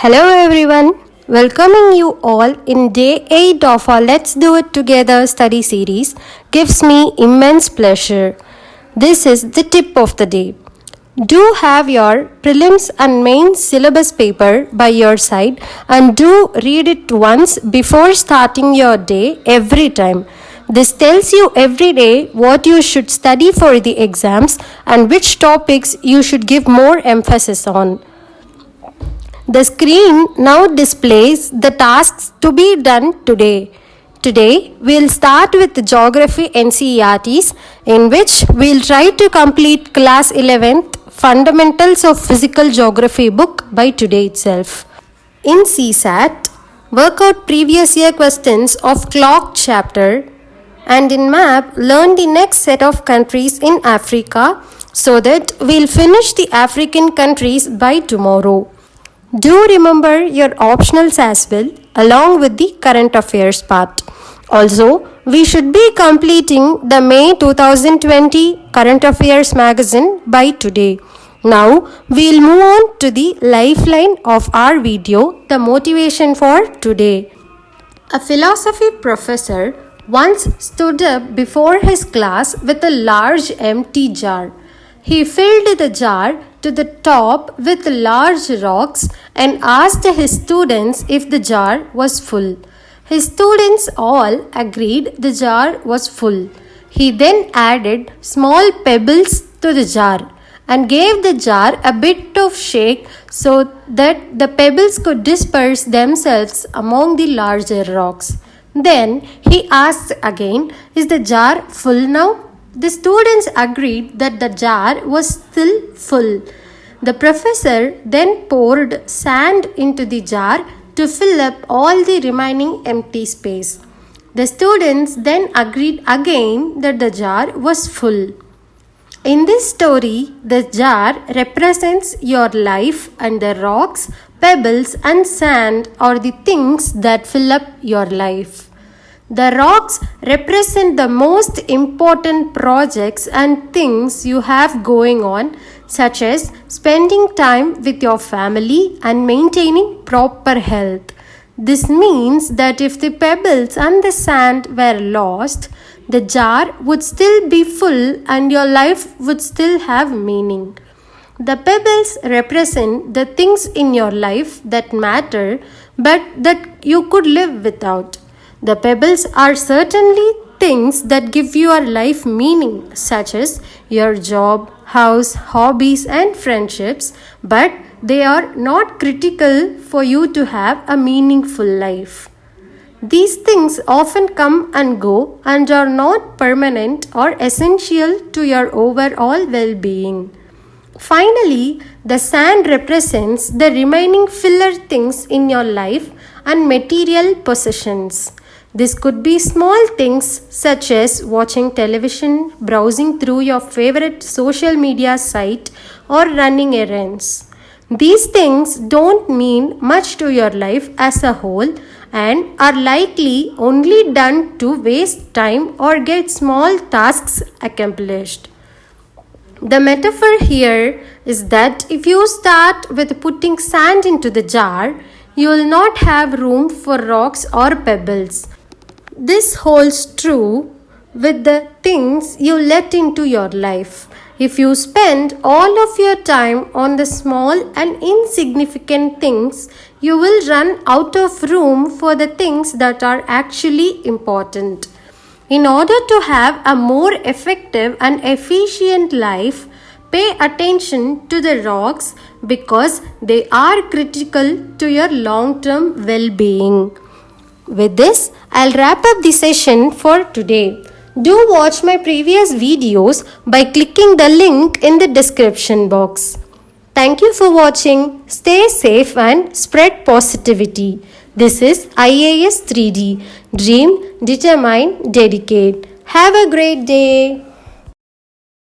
Hello everyone, welcoming you all in day 8 of our Let's Do It Together study series gives me immense pleasure. This is the tip of the day. Do have your prelims and main syllabus paper by your side and do read it once before starting your day every time. This tells you every day what you should study for the exams and which topics you should give more emphasis on. The screen now displays the tasks to be done today. Today, we'll start with the Geography NCERTs, in which we'll try to complete Class 11th Fundamentals of Physical Geography book by today itself. In CSAT, work out previous year questions of Clock chapter, and in map, learn the next set of countries in Africa so that we'll finish the African countries by tomorrow. Do remember your optionals as well, along with the current affairs part. Also, we should be completing the May 2020 Current Affairs magazine by today. Now, we'll move on to the lifeline of our video, the motivation for today. A philosophy professor once stood up before his class with a large empty jar. He filled the jar to the top with large rocks and asked his students if the jar was full. His students all agreed the jar was full. He then added small pebbles to the jar and gave the jar a bit of shake so that the pebbles could disperse themselves among the larger rocks. Then he asked again, "Is the jar full now?" The students agreed that the jar was still full. The professor then poured sand into the jar to fill up all the remaining empty space. The students then agreed again that the jar was full. In this story, the jar represents your life and the rocks, pebbles and sand are the things that fill up your life. The rocks represent the most important projects and things you have going on, such as spending time with your family and maintaining proper health. This means that if the pebbles and the sand were lost, the jar would still be full and your life would still have meaning. The pebbles represent the things in your life that matter but that you could live without. The pebbles are certainly things that give your life meaning, such as your job, house, hobbies, and friendships, but they are not critical for you to have a meaningful life. These things often come and go and are not permanent or essential to your overall well-being. Finally, the sand represents the remaining filler things in your life and material possessions. This could be small things such as watching television, browsing through your favorite social media site, or running errands. These things don't mean much to your life as a whole and are likely only done to waste time or get small tasks accomplished. The metaphor here is that if you start with putting sand into the jar, you will not have room for rocks or pebbles. This holds true with the things you let into your life. If you spend all of your time on the small and insignificant things, you will run out of room for the things that are actually important. In order to have a more effective and efficient life, pay attention to the rocks because they are critical to your long-term well-being. With this, I'll wrap up the session for today. Do watch my previous videos by clicking the link in the description box. Thank you for watching. Stay safe and spread positivity. This is IAS 3D. Dream, determine, dedicate. Have a great day.